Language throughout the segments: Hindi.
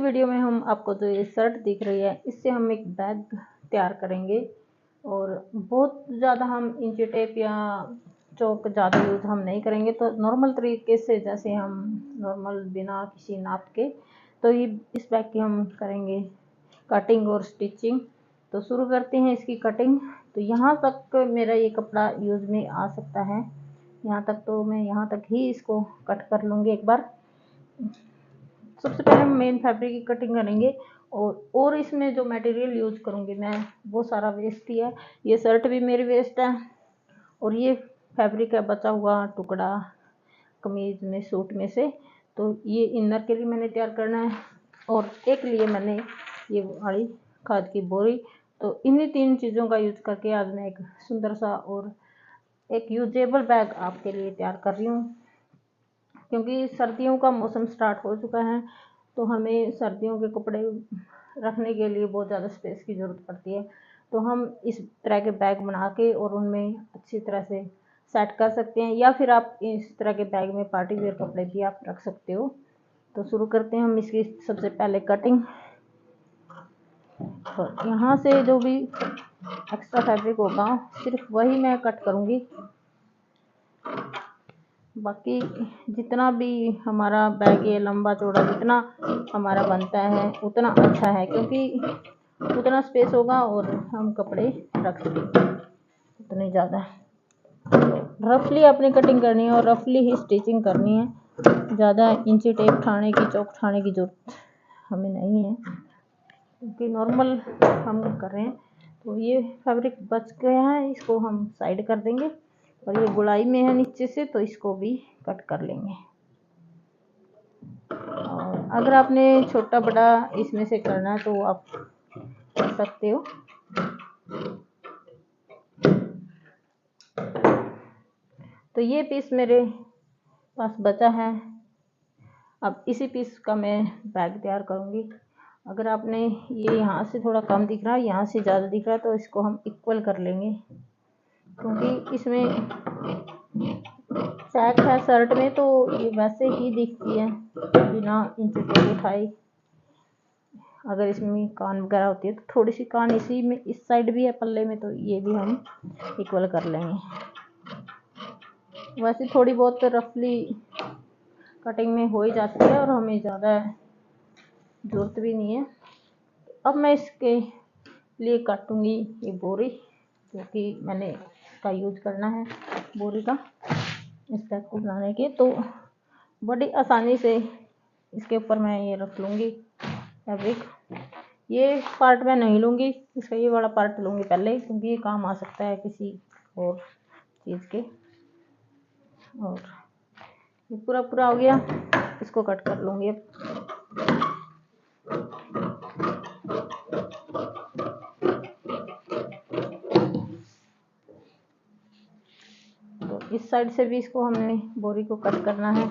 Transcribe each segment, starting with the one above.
वीडियो में हम आपको जो ये शर्ट दिख रही है, इससे हम एक बैग तैयार करेंगे। और बहुत ज़्यादा हम इंची टेप या चौक ज़्यादा यूज़ हम नहीं करेंगे, तो नॉर्मल तरीके से जैसे हम नॉर्मल बिना किसी नाप के, तो ये इस बैग की हम करेंगे कटिंग और स्टिचिंग। तो शुरू करते हैं इसकी कटिंग। तो यहाँ तक मेरा ये कपड़ा यूज़ में आ सकता है, यहाँ तक, तो मैं यहाँ तक ही इसको कट कर लूँगी एक बार। सबसे पहले हम मेन फैब्रिक की कटिंग करेंगे और इसमें जो मटेरियल यूज करूँगी मैं वो सारा वेस्ट ही है। ये शर्ट भी मेरी वेस्ट है और ये फैब्रिक है बचा हुआ टुकड़ा कमीज में, सूट में से। तो ये इनर के लिए मैंने तैयार करना है और एक लिए मैंने ये वाली खाद की बोरी। तो इन्हीं 3 चीज़ों का यूज करके आज मैं एक सुंदर सा और एक यूजेबल बैग आपके लिए तैयार कर रही हूँ। क्योंकि सर्दियों का मौसम स्टार्ट हो चुका है, तो हमें सर्दियों के कपड़े रखने के लिए बहुत ज़्यादा स्पेस की ज़रूरत पड़ती है। तो हम इस तरह के बैग बना के और उनमें अच्छी तरह से सेट कर सकते हैं, या फिर आप इस तरह के बैग में पार्टी वेयर कपड़े भी आप रख सकते हो। तो शुरू करते हैं हम इसकी सबसे पहले कटिंग। तो यहाँ से जो भी एक्स्ट्रा फैब्रिक होगा सिर्फ वही मैं कट करूँगी, बाकी जितना भी हमारा बैग ये लंबा चौड़ा जितना हमारा बनता है उतना अच्छा है, क्योंकि उतना स्पेस होगा और हम कपड़े रख सकेंगे उतने ज़्यादा। रफली अपनी कटिंग करनी है और रफली ही स्टिचिंग करनी है, ज़्यादा इंची टेप ठाने की, चौक ठाने की जरूरत हमें नहीं है, क्योंकि नॉर्मल हम कर रहे हैं। तो ये फैब्रिक बच गया है, इसको हम साइड कर देंगे और ये गुड़ाई में है नीचे से, तो इसको भी कट कर लेंगे। और अगर आपने छोटा बड़ा इसमें से करना है तो आप कर सकते हो। तो ये पीस मेरे पास बचा है, अब इसी पीस का मैं बैग तैयार करूँगी। अगर आपने ये यहाँ से थोड़ा कम दिख रहा है, यहाँ से ज़्यादा दिख रहा है, तो इसको हम इक्वल कर लेंगे, क्योंकि इसमें चेक है शर्ट में, तो ये वैसे ही दिखती है बिना इंची टेप उठाए। अगर इसमें कान वगैरह होती है तो थोड़ी सी कान इसी में, इस साइड भी है पल्ले में, तो ये भी हम इक्वल कर लेंगे। वैसे थोड़ी बहुत रफली कटिंग में हो ही जाती है और हमें ज़्यादा ज़रूरत भी नहीं है। अब मैं इसके लिए काटूंगी ये बोरी, क्योंकि मैंने इसका यूज करना है बोरी का इस बैग को बनाने के। तो बड़ी आसानी से इसके ऊपर मैं ये रख लूँगी फैब्रिक। ये पार्ट मैं नहीं लूँगी, इसका ये वाला पार्ट लूँगी पहले, क्योंकि ये काम आ सकता है किसी और चीज़ के। और ये पूरा हो गया, इसको कट कर लूँगी अब। तो इस साइड से भी इसको हमने बोरी को कट करना है।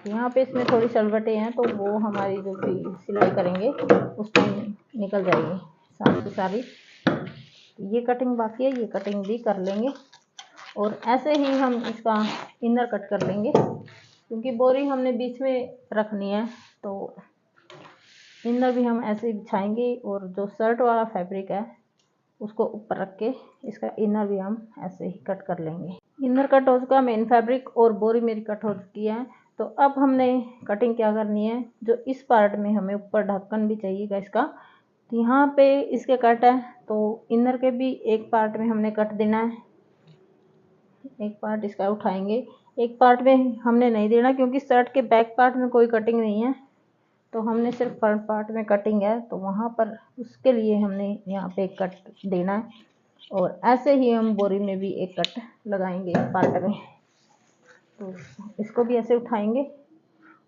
यहाँ पे इसमें थोड़ी सलवटें हैं, तो वो हमारी जो भी सिलाई करेंगे उस टाइम निकल जाएगी सारी की सारी। ये कटिंग बाकी है, ये कटिंग भी कर लेंगे और ऐसे ही हम इसका इनर कट कर लेंगे, क्योंकि बोरी हमने बीच में रखनी है। तो इनर भी हम ऐसे बिछाएंगे और जो शर्ट वाला फैब्रिक है उसको ऊपर रख के इसका इनर भी हम ऐसे ही कट कर लेंगे। इनर कट हो चुका मेन फैब्रिक और बोरी मेरी कट हो चुकी है। तो अब हमने कटिंग क्या करनी है, जो इस पार्ट में हमें ऊपर ढक्कन भी चाहिएगा इसका, तो यहाँ पे इसके कट है, तो इनर के भी एक पार्ट में हमने कट देना है। एक पार्ट इसका उठाएंगे, एक पार्ट में हमने नहीं देना, क्योंकि शर्ट के बैक पार्ट में कोई कटिंग नहीं है, तो हमने सिर्फ फ्रंट पार्ट में कटिंग है, तो वहाँ पर उसके लिए हमने यहाँ पे एक कट देना है। और ऐसे ही हम बोरी में भी एक कट लगाएंगे इस पार्ट में। तो इसको भी ऐसे उठाएंगे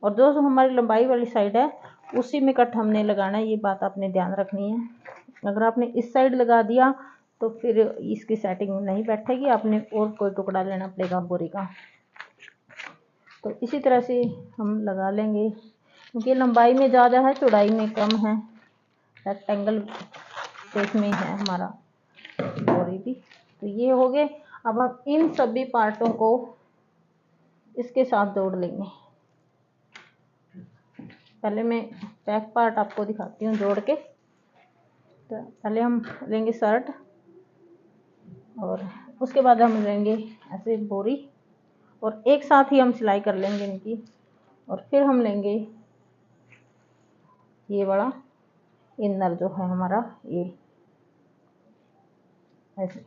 और जो हमारी लंबाई वाली साइड है उसी में कट हमने लगाना है, ये बात आपने ध्यान रखनी है। अगर आपने इस साइड लगा दिया तो फिर इसकी सेटिंग नहीं बैठेगी, आपने और कोई टुकड़ा लेना पड़ेगा बोरी का। तो इसी तरह से हम लगा लेंगे, क्योंकि लंबाई में ज़्यादा है, चौड़ाई में कम है, रेक्टेंगल शेप में है हमारा बोरी भी। तो ये हो गए। अब हम इन सभी पार्टों को इसके साथ जोड़ लेंगे। पहले मैं बैक पार्ट आपको दिखाती हूँ जोड़ के। तो पहले हम लेंगे शर्ट और उसके बाद हम लेंगे ऐसे बोरी और एक साथ ही हम सिलाई कर लेंगे इनकी। और फिर हम लेंगे ये वाला इनर जो है हमारा, ये ऐसे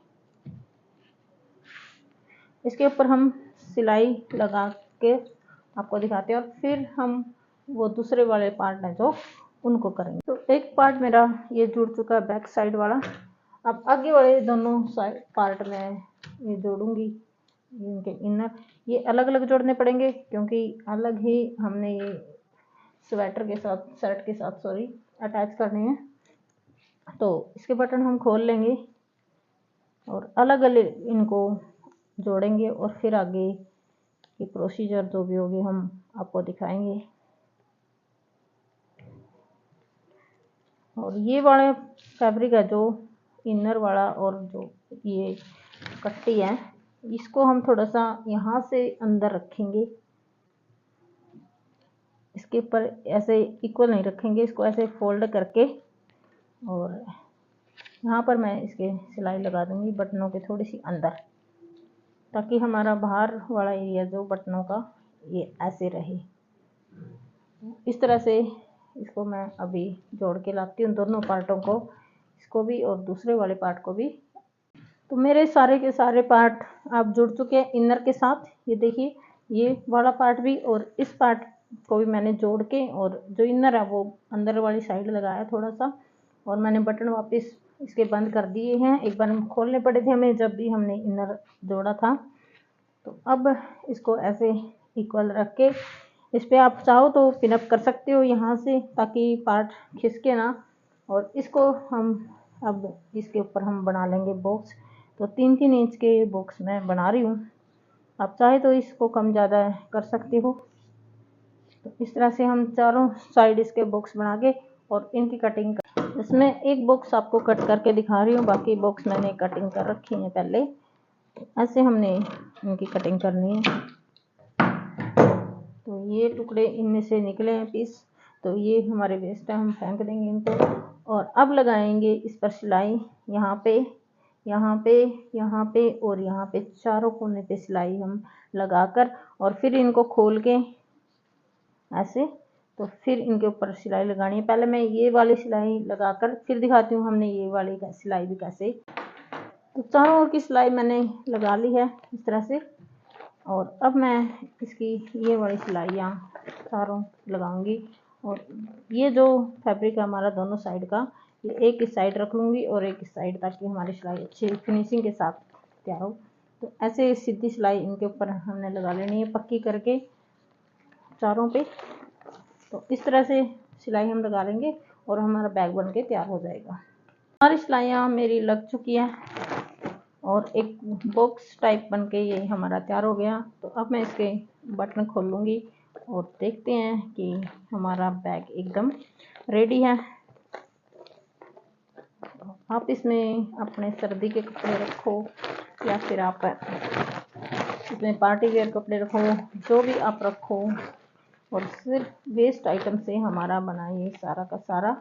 इसके ऊपर हम सिलाई लगा के आपको दिखाते हैं और फिर हम वो दूसरे वाले पार्ट हैं जो उनको करेंगे। तो एक पार्ट मेरा ये जुड़ चुका है बैक साइड वाला। अब आगे वाले दोनों साइड पार्ट में ये जोड़ूंगी इनके इनर। ये अलग अलग जोड़ने पड़ेंगे क्योंकि अलग ही हमने ये स्वेटर के साथ, शर्ट के साथ सॉरी, अटैच करने हैं। तो इसके बटन हम खोल लेंगे और अलग अलग इनको जोड़ेंगे और फिर आगे की प्रोसीजर जो भी होगी हम आपको दिखाएंगे। और ये वाला फैब्रिक है जो इनर वाला और जो ये कट्टी है, इसको हम थोड़ा सा यहाँ से अंदर रखेंगे। इसके ऊपर ऐसे इक्वल नहीं रखेंगे, इसको ऐसे फोल्ड करके और यहाँ पर मैं इसके सिलाई लगा दूंगी बटनों के थोड़ी सी अंदर, ताकि हमारा बाहर वाला एरिया जो बटनों का ये ऐसे रहे। इस तरह से इसको मैं अभी जोड़ के लाती हूँ दोनों पार्टों को, इसको भी और दूसरे वाले पार्ट को भी। तो मेरे सारे के सारे पार्ट आप जुड़ चुके हैं इनर के साथ। ये देखिए ये वाला पार्ट भी और इस पार्ट को भी मैंने जोड़ के और जो इनर है वो अंदर वाली साइड लगाया थोड़ा सा, और मैंने बटन वापस इसके बंद कर दिए हैं। एक बार खोलने पड़े थे हमें जब भी हमने इनर जोड़ा था। तो अब इसको ऐसे इक्वल रख के इस पर आप चाहो तो पिनअप कर सकते हो यहाँ से, ताकि पार्ट खिसके ना। और इसको हम अब इसके ऊपर हम बना लेंगे बॉक्स। तो 3-3 इंच के बॉक्स मैं बना रही हूँ, आप चाहे तो इसको कम ज़्यादा कर सकते हो। तो इस तरह से हम चारों साइड इसके बॉक्स बना के और इनकी कटिंग कर, इसमें एक बॉक्स आपको कट करके दिखा रही हूँ, बाकी बॉक्स मैंने कटिंग कर रखी है पहले। ऐसे हमने इनकी कटिंग करनी है। तो ये टुकड़े इनमें से निकले हैं पीस, तो ये हमारे वेस्ट है, हम फेंक देंगे इनको। और अब लगाएंगे इस पर सिलाई, यहाँ पे, यहाँ पे, यहाँ पे और यहाँ पे, चारों कोने पे सिलाई हम लगाकर और फिर इनको खोल के ऐसे, तो फिर इनके ऊपर सिलाई लगानी है। पहले मैं ये वाली सिलाई लगाकर फिर दिखाती हूँ हमने ये वाली सिलाई भी कैसे। तो चारों ओर की सिलाई मैंने लगा ली है इस तरह से, और अब मैं इसकी ये वाली सिलाई यहाँ चारों लगाऊंगी। और ये जो फैब्रिक है हमारा दोनों साइड का, ये एक इस साइड रख लूँगी और एक इस साइड, ताकि हमारी सिलाई अच्छी फिनिशिंग के साथ तैयार हो। तो ऐसे सीधी सिलाई इनके ऊपर हमने लगा लेनी है पक्की करके चारों पे। तो इस तरह से सिलाई हम लगा लेंगे और हमारा बैग बन के तैयार हो जाएगा। हमारी सिलाइयाँ मेरी लग चुकी हैं और एक बॉक्स टाइप बन के ये हमारा तैयार हो गया। तो अब मैं इसके बटन खोल लूँगी और देखते हैं कि हमारा बैग एकदम रेडी है। आप इसमें अपने सर्दी के कपड़े रखो या फिर आप इसमें पार्टी वेयर कपड़े रखो, जो भी आप रखो, और सिर्फ वेस्ट आइटम से हमारा बना ये सारा का सारा।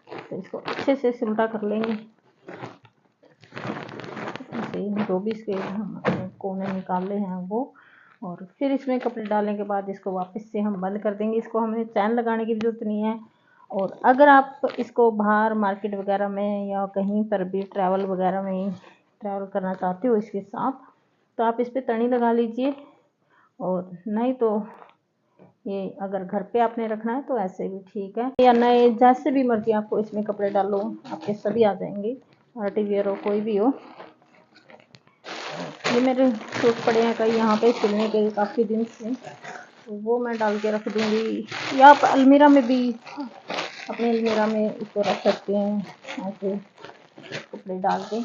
तो इसको अच्छे से सिमटा कर लेंगे, जो भी इसके हम कोने निकाले हैं वो। और फिर इसमें कपड़े डालने के बाद इसको वापस से हम बंद कर देंगे। इसको हमें चैन लगाने की ज़रूरत नहीं है। और अगर आप इसको बाहर मार्केट वगैरह में या कहीं पर भी ट्रैवल वगैरह में ट्रैवल करना चाहते हो इसके साथ, तो आप इस पर तनी लगा लीजिए। और नहीं तो ये अगर घर पे आपने रखना है तो ऐसे भी ठीक है, या नए जैसे भी मर्जी आपको इसमें कपड़े डालो आपके सभी आ जाएंगे, पार्टी वेयर हो कोई भी हो। ये मेरे सूट पड़े हैं कई यहाँ पे सिलने के काफ़ी दिन से, तो वो मैं डाल के रख दूँगी। या आप अलमीरा में भी, अपने अलमीरा में इसको रख सकते हैं ऐसे कपड़े डाल के,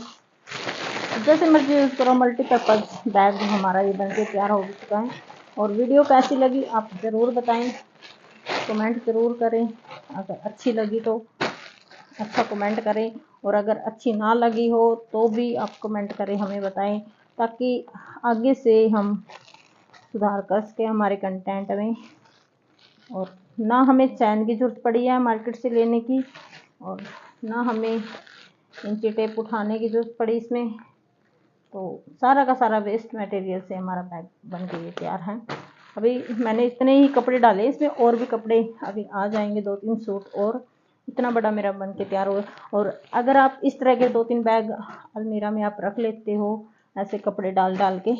जैसे मर्जी यूज़ करो। मल्टीपर्पज़ बैग हमारा ये बनके तैयार हो चुका है। और वीडियो कैसी लगी आप ज़रूर बताएं, कमेंट ज़रूर करें। अगर अच्छी लगी तो अच्छा कमेंट करें, और अगर अच्छी ना लगी हो तो भी आप कमेंट करें, हमें बताएं, ताकि आगे से हम सुधार कर सकें हमारे कंटेंट में। और ना हमें चैन की ज़रूरत पड़ी है मार्केट से लेने की, और ना हमें इंची टेप उठाने की ज़रूरत पड़ी इसमें। तो सारा का सारा वेस्ट मटेरियल से हमारा बैग बन के ये तैयार है। अभी मैंने इतने ही कपड़े डाले, इसमें और भी कपड़े अभी आ जाएंगे, 2-3 सूट, और इतना बड़ा मेरा बन के तैयार हुआ। और अगर आप इस तरह के 2-3 बैग अलमीरा में आप रख लेते हो ऐसे कपड़े डाल डाल के,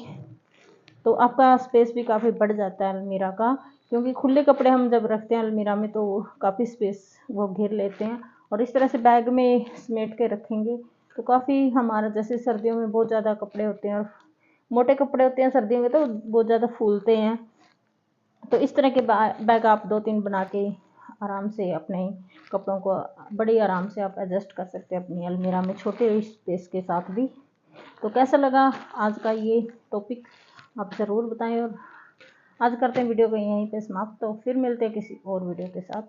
तो आपका स्पेस भी काफ़ी बढ़ जाता है अलमीरा का, क्योंकि खुले कपड़े हम जब रखते हैं अलमीरा में तो काफ़ी स्पेस वो घेर लेते हैं। और इस तरह से बैग में समेट के रखेंगे तो काफ़ी हमारा, जैसे सर्दियों में बहुत ज़्यादा कपड़े होते हैं और मोटे कपड़े होते हैं सर्दियों में तो बहुत ज़्यादा फूलते हैं, तो इस तरह के बैग आप 2-3 बना के आराम से अपने कपड़ों को बड़ी आराम से आप एडजस्ट कर सकते हैं अपनी अलमीरा में, छोटे स्पेस के साथ भी। तो कैसा लगा आज का ये टॉपिक आप ज़रूर बताएं, और आज करते हैं वीडियो को यहीं पे समाप्त। तो फिर मिलते हैं किसी और वीडियो के साथ।